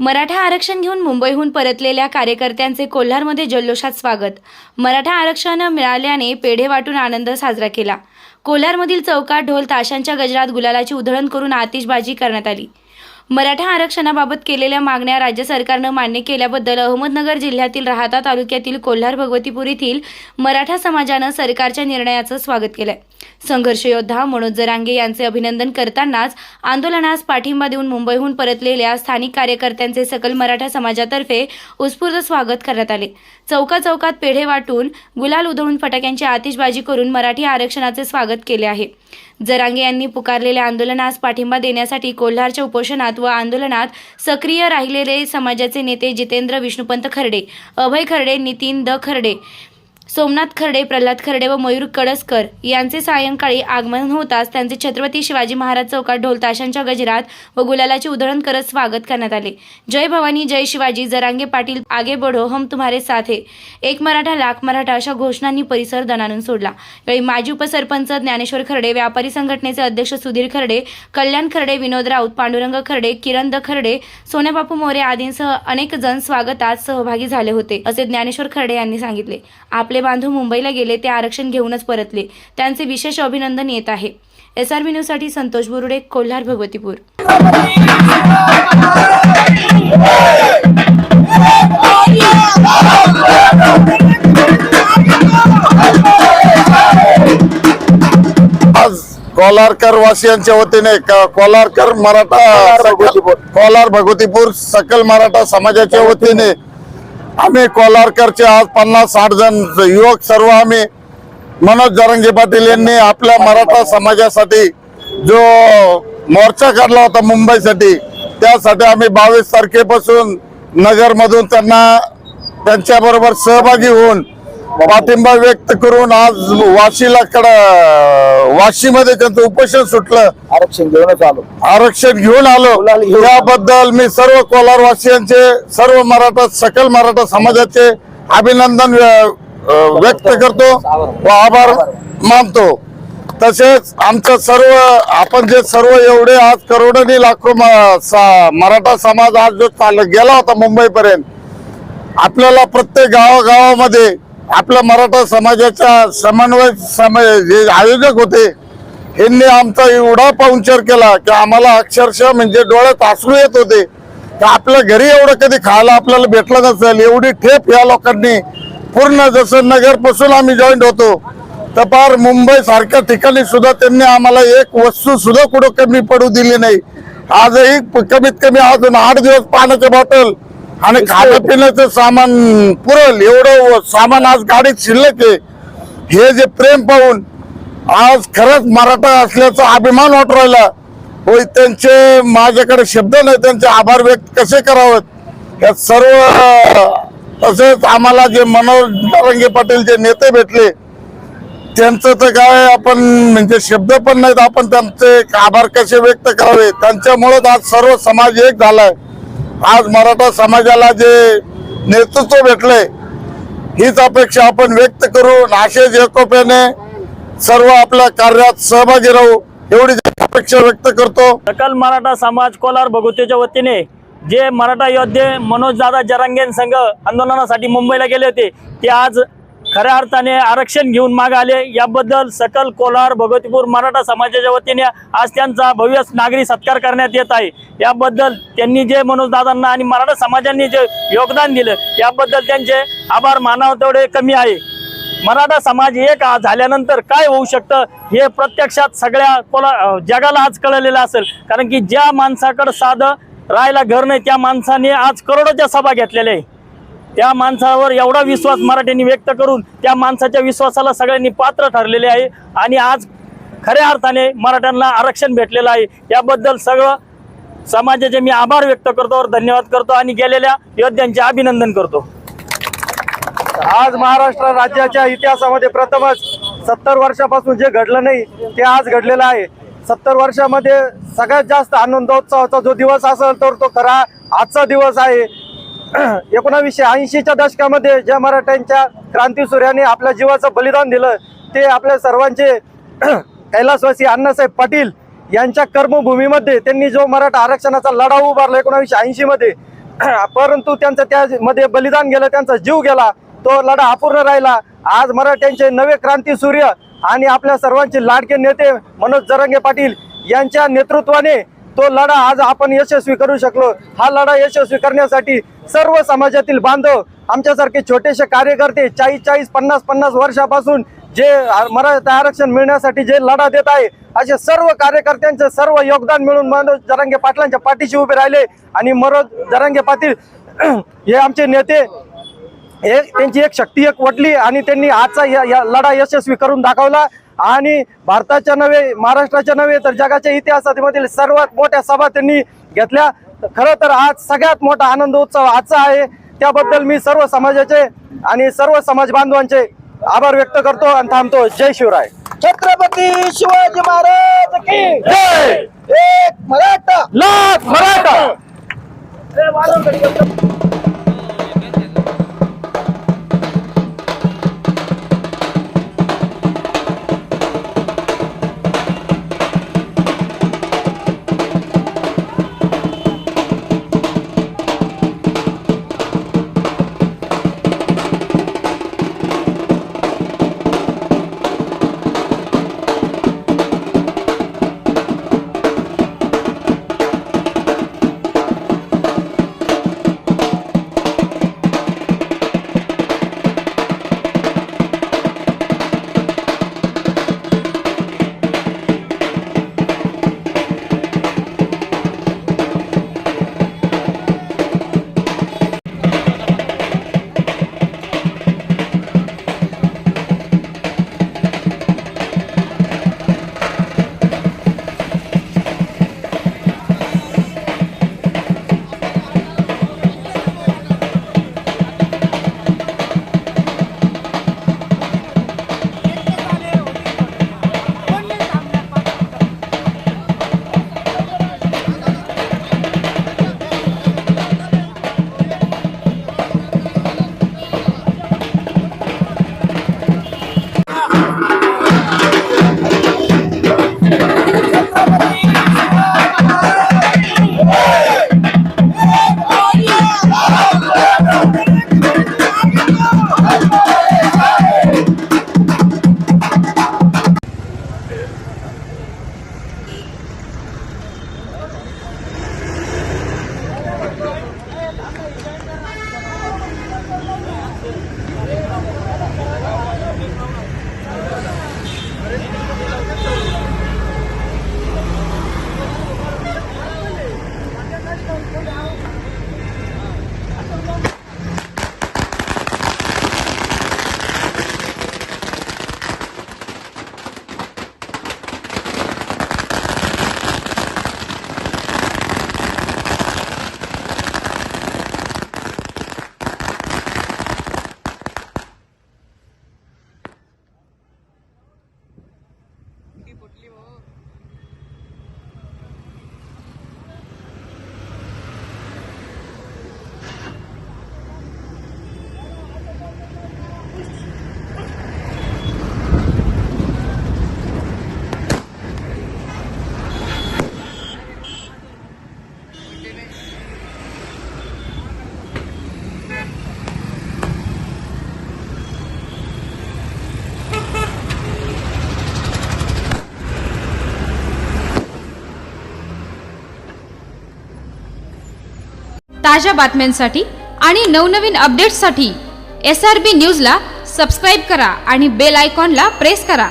मराठा आरक्षण घेऊन मुंबईहून परतलेल्या कार्यकर्त्यांचे कोल्हारमध्ये जल्लोषात स्वागत। मराठा आरक्षण मिळाल्याने पेढे वाटून आनंद साजरा केला। कोल्हारमधील चौकात ढोल ताशांच्या गजरात गुलालाची उधळण करून आतिषबाजी करण्यात आली। मराठा आरक्षणाबाबत केलेल्या मागण्या राज्य सरकारने मान्य केल्याबद्दल अहमदनगर जिल्ह्यातील राहाता तालुक्यातील कोल्हार भगवतीपूर येथील मराठा समाजाने सरकारच्या निर्णयाचे स्वागत केले। संघर्ष योद्धा मनोज जरांगे यांचे अभिनंदन करतानाच आंदोलनास पाठिंबा देऊन मुंबईहून परतलेल्या स्थानिक कार्यकर्त्यांचे सकल मराठा समाजातर्फे उत्स्फूर्त स्वागत करण्यात आले। चौकात पेढे वाटून गुलाल उधळून फटाक्यांची आतिषबाजी करून मराठी आरक्षणाचे स्वागत केले आहे। जरांगे यांनी पुकारलेल्या आंदोलनास पाठिंबा देण्यासाठी कोल्हारच्या उपोषणात व आंदोलनात सक्रिय राहिलेले समाजाचे नेते जितेंद्र विष्णुपंत खर्डे, अभय खर्डे, नितीन द खर्डे, सोमनाथ खर्डे, प्रल्हाद खर्डे व मयूर कडसकर यांचे सायंकाळी आगमन होताच त्यांचे छत्रपती शिवाजी महाराज चौकात ढोल ताशांच्या गजरात व गुलालाची उधळण करत स्वागत करण्यात आले। जय भवानी, जय शिवाजी, जरांगे पाटील आगे बढ़ो, हम तुम्हारे साथ है, एक मराठा लाख मराठा अशा घोषणांनी परिसर दणाणून सोडला। यावेळी माजी उपसरपंच ज्ञानेश्वर खर्डे, व्यापारी संघटनेचे अध्यक्ष सुधीर खर्डे, कल्याण खर्डे, विनोद राऊत, पांडुरंग खर्डे, किरण द खर्डे, सोन्याबापू मोरे आदींसह अनेक जण स्वागतात सहभागी झाले होते, असे ज्ञानेश्वर खर्डे यांनी सांगितले। आपले बांधव मुंबईला गेले ते आरक्षण घेऊनच परतले, त्यांचे विशेष अभिनंदन येत आहे। SRB न्यूज साठी संतोष बुरुडे, कोल्हार भगवतीपूर। आज कोलारकर वासियांच्या वतीने कोलारकर मराठा कोलार भगवतीपूर सकल मराठा समाजाच्या वतीने आम्ही कोलारकरचे आज 50-60 जण युवक सर्व आम्ही मनोज जरांगे पाटील यांनी आपल्या मराठा समाजासाठी जो मोर्चा काढला होता मुंबईसाठी, त्यासाठी आम्ही 22 तारखेपासून नगरमधून त्यांच्या बरोबर सहभागी होऊन पाठिंबा व्यक्त करून आज वाशीमध्ये त्यांचं उपोषण सुटलं। आरक्षण घेऊन आलो त्याबद्दल मी सर्व कोलारवासियांचे, सर्व सकल मराठा समाजाचे अभिनंदन व्यक्त करतो व आभार मानतो। तसेच आमचं सर्व आपण जे सर्व एवढे आज करोडोनी लाखो मराठा समाज आज जो गेला होता मुंबईपर्यंत, आपल्याला प्रत्येक गावागावामध्ये आपल्या मराठा समाजाच्या समन्वय जे आयोजक होते यांनी आमचा एवढा पाहुणचार केला की आम्हाला अक्षरशः म्हणजे डोळ्यात अश्रू येत होते की आपल्या घरी एवढं कधी खायला आपल्याला भेटलं नसेल, एवढी ठेप या लोकांनी पूर्ण जसं नगरपासून आम्ही जॉईंट होतो तर पार मुंबई सारख्या ठिकाणी सुद्धा त्यांनी आम्हाला एक वस्तू सुद्धा कुठं कमी पडू दिली नाही। आजही कमीत कमी अजून 8 दिवस पाण्याच्या बॉटल आणि खाणं पिण्याचं सामान पुरेल एवढं सामान आज गाडीत शिल्लक आहे। हे जे प्रेम पाहून आज खरंच मराठा असल्याचा अभिमान वाटू राहिला। होय, त्यांचे माझ्याकडे शब्द नाही, त्यांचे आभार व्यक्त कसे करावेत हे सर्व। तसेच आम्हाला जे मनोज जरांगे पाटील जे नेते भेटले त्यांचं तर काय आपण म्हणजे शब्द पण नाहीत, आपण त्यांचे आभार कसे व्यक्त करावे। त्यांच्यामुळे आज सर्व समाज एक झालाय। आज मराठा समाजाला जे नेतृत्व भेटले हीच अपेक्षा आपण व्यक्त करून असेच एकोप्याने सर्व आपल्या कार्यात सहभागी राहू एवढी अपेक्षा व्यक्त करतो। सकल मराठा समाज कोलार भगवतीच्या वतीने जे मराठा योद्धे मनोज दादा जरांगे संघ आंदोलनासाठी मुंबईला गेले होते ते आज खऱ्या अर्थाने आरक्षण घेऊन मागे आले। याबद्दल सकल कोलार भगवतीपूर मराठा समाजाच्या वतीने आज त्यांचा भव्य नागरी सत्कार करण्यात येत आहे। याबद्दल त्यांनी जे मनोज दादांना आणि मराठा समाजांनी जे योगदान दिलं याबद्दल त्यांचे आभार मानावे तेवढे कमी आहे। मराठा समाज एक झाल्यानंतर काय होऊ शकतं हे प्रत्यक्षात सगळ्या जगाला आज कळलेलं असेल, कारण की ज्या माणसाकडे साधं राहायला घर नाही त्या माणसाने आज करोडोच्या सभा घेतलेल्या आहे। त्या माणसावर एवढा विश्वास मराठ्यांनी व्यक्त करून त्या माणसाच्या विश्वासाला सगळ्यांनी पात्र ठरलेले आहे आणि आज खऱ्या अर्थाने मराठ्यांना आरक्षण भेटलेलं आहे। याबद्दल सगळं समाजाचे मी आभार व्यक्त करतो, धन्यवाद करतो आणि गेलेल्या योद्ध्यांचे अभिनंदन करतो। आज महाराष्ट्र राज्याच्या इतिहासामध्ये प्रथमच 70 वर्षापासून जे घडलं नाही ते आज घडलेलं आहे। 70 वर्षामध्ये सगळ्यात जास्त आनंदोत्सवाचा जो दिवस असेल तर तो खरा आजचा दिवस आहे। 1980च्या दशकामध्ये ज्या मराठ्यांच्या क्रांतीसूर्याने आपल्या जीवाचं बलिदान दिलं ते आपल्या सर्वांचे कैलासवासी अण्णासाहेब पाटील यांच्या कर्मभूमीमध्ये त्यांनी जो मराठा आरक्षणाचा लढा उभारला 1980 मध्ये, परंतु त्यांचं त्यामध्ये बलिदान गेलं, त्यांचा जीव गेला, तो लढा अपूर्ण राहिला. आज मराठ्यांचे नवे क्रांती सूर्य आणि आपल्या सर्वांचे लाडके नेते मनोज जरांगे पाटील यांच्या नेतृत्वाने तो लढा आज आपण यशस्वी करू शकलो. हा लढा यशस्वी करण्यासाठी सर्व समाजातील बांधव, आमच्यासारखे छोटेसे कार्यकर्ते 40-40, 50-50 वर्षापासून जे मराठा आरक्षण मिळण्यासाठी जे लढा देत आहे, असे सर्व कार्यकर्त्यांचे सर्व योगदान मिळून मनोज जरांगे पाटलांच्या पाठीशी उभे राहिले. आणि मनोज जरांगे पाटील हे आमचे नेते, हे त्यांची एक शक्ती एक वटली आणि त्यांनी आजचा या लढा यशस्वी करून दाखवला. आणि भारताच्या नव्हे, महाराष्ट्राच्या नव्हे तर जगाच्या इतिहासामधील सर्वात मोठ्या सभा त्यांनी घेतल्या. खरं तर आज सगळ्यात मोठा आनंद उत्सव आजचा आहे. त्याबद्दल मी सर्व समाजाचे आणि सर्व समाज बांधवांचे आभार व्यक्त करतो आणि थांबतो. जय शिवराय. छत्रपती शिवाजी महाराज की जय. एक मराठा लाख मराठा. ताज्या बातम्यांसाठी आणि नवनवीन अपडेट्ससाठी SRB न्यूजला सबस्क्राईब करा आणि बेल आयकॉनला प्रेस करा.